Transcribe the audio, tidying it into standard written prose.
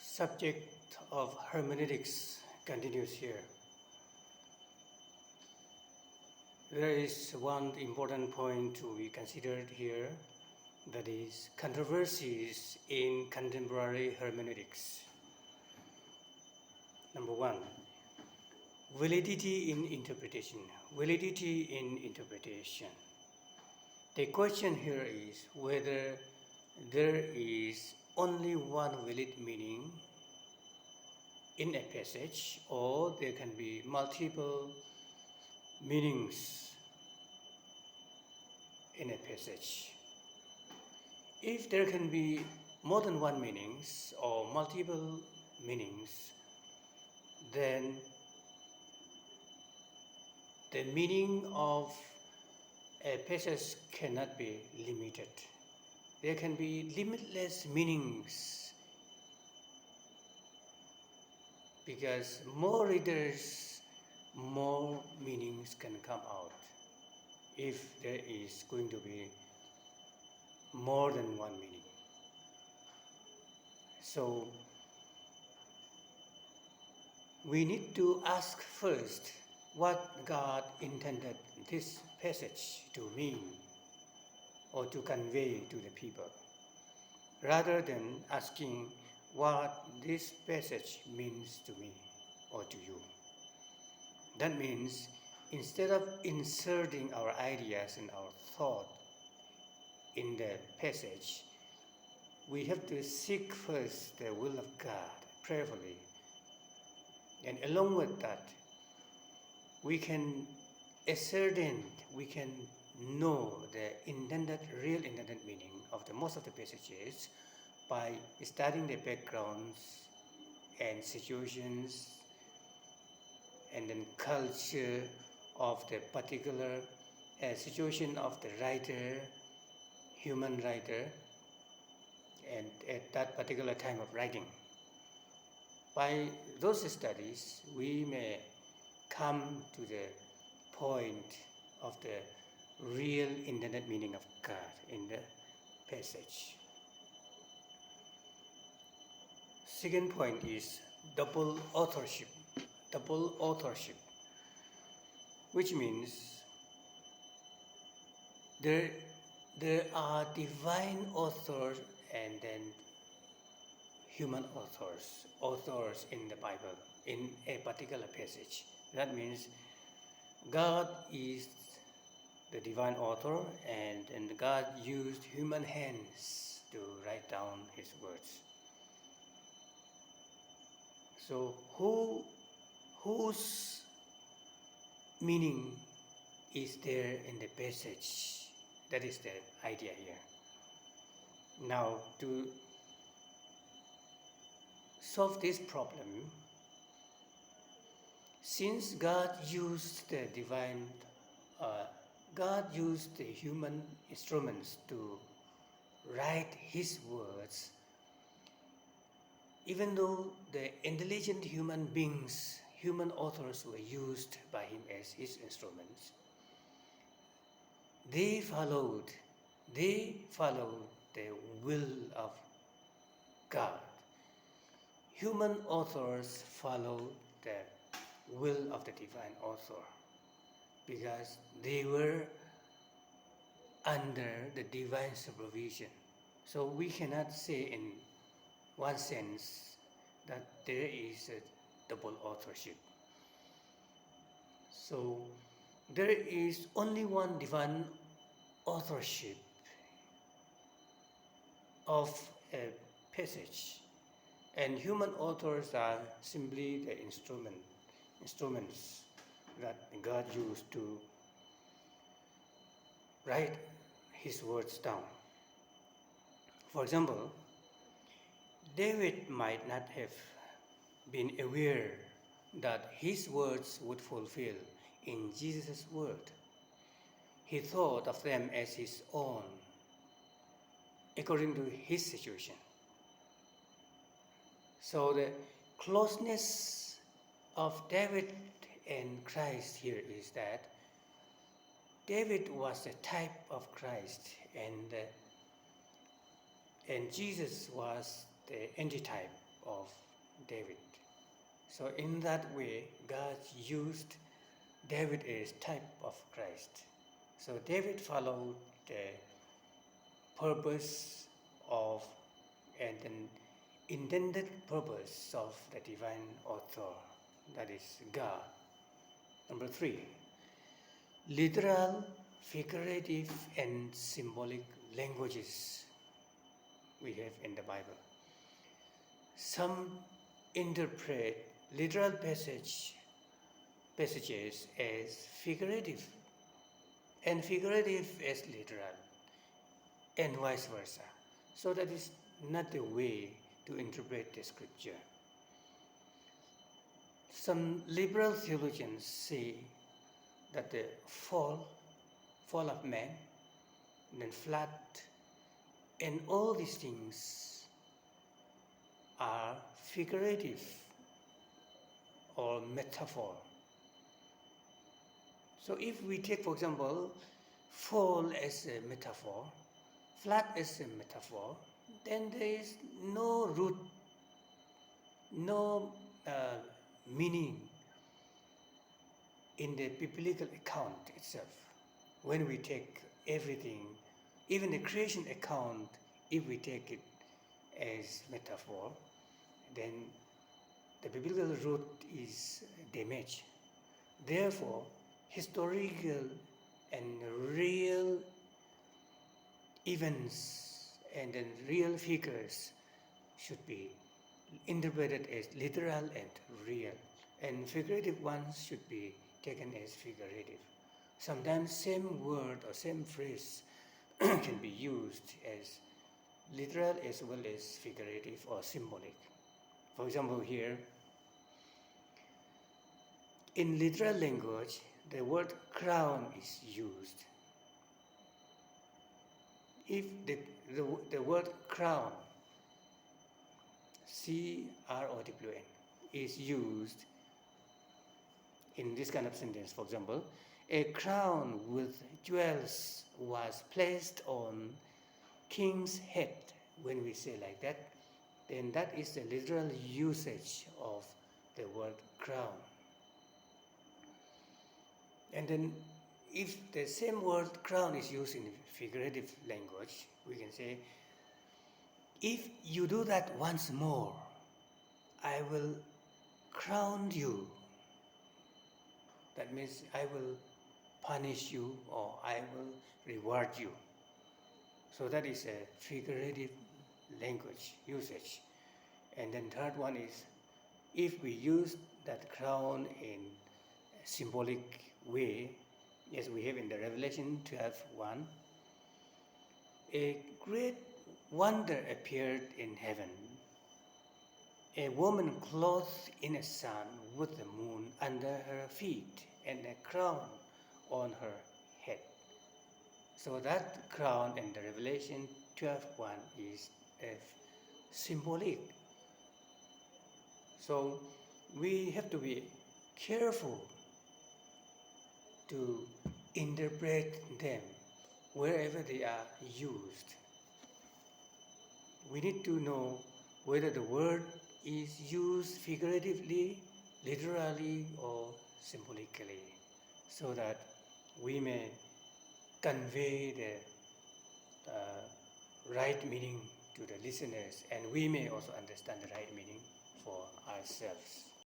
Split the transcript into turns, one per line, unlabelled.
Subject of hermeneutics continues here. There is one important point to be considered here, that is controversies in contemporary hermeneutics. Number one, validity in interpretation. Validity in interpretation. The question here is whether there is only one valid meaning in a passage, or there can be multiple meanings in a passage. If there can be more than one meanings or multiple meanings, then the meaning of a passage cannot be limited. There can be limitless meanings because more readers, more meanings can come out if there is going to be more than one meaning. So we need to ask first what God intended this passage to mean or to convey to the people, rather than asking what this passage means to me or to you. That means instead of inserting our ideas and our thought in the passage, we have to seek first the will of God prayerfully. And along with that, we can ascertain, we can know the real intended meaning of the most of the passages by studying the backgrounds and situations and then culture of the particular situation of the writer, human writer, and at that particular time of writing. By those studies, we may come to the point of the real intended meaning of God in the passage. Second point is double authorship. Double authorship, which means there are divine authors and then human authors in the Bible, in a particular passage. That means God is the divine author, and God used human hands to write down His words. So whose meaning is there in the passage? That is the idea here. Now, to solve this problem, since God used the human instruments to write His words, even though the intelligent human beings, human authors were used by Him as His instruments, they followed the will of God. Human authors follow the will of the divine author because they were under the divine supervision. So we cannot say in one sense that there is a double authorship. So there is only one divine authorship of a passage, and human authors are simply the instruments that God used to write His words down. For example, David might not have been aware that his words would fulfill in Jesus' word. He thought of them as his own, according to his situation. So the closeness of David and Christ here is that David was a type of Christ, and Jesus was the antitype of David. So in that way, God used David as type of Christ. So David followed the purpose of and an intended purpose of the divine author, that is God. Number 3, literal, figurative, and symbolic languages we have in the Bible. Some interpret literal passages as figurative and figurative as literal, and vice versa. So that is not the way to interpret the scripture. Some liberal theologians say that the fall of man, then flood, and all these things are figurative or metaphor. So if we take, for example, fall as a metaphor, flood as a metaphor, then there is no root, no meaning in the biblical account itself. When we take everything, even the creation account, if we take it as metaphor, then the biblical root is damaged. Therefore, historical and real events and then real figures should be interpreted as literal and real, and figurative ones should be taken as figurative. Sometimes same word or same phrase can be used as literal as well as figurative or symbolic. For example, here, in literal language, the word crown is used. If the word crown, CROWN, is used in this kind of sentence, for example, a crown with jewels was placed on king's head, when we say like that, then that is the literal usage of the word crown. And then if the same word crown is used in figurative language, we can say, if you do that once more, I will crown you. That means I will punish you or I will reward you. So that is a figurative language usage. And then third one is, if we use that crown in a symbolic way, as we have in the Revelation 12:1, a great wonder appeared in heaven. A woman clothed in a sun with the moon under her feet and a crown on her head. So that crown in the Revelation 12:1 is symbolic. So we have to be careful to interpret them wherever they are used. We need to know whether the word is used figuratively, literally, or symbolically, so that we may convey the right meaning to the listeners, and we may also understand the right meaning for ourselves.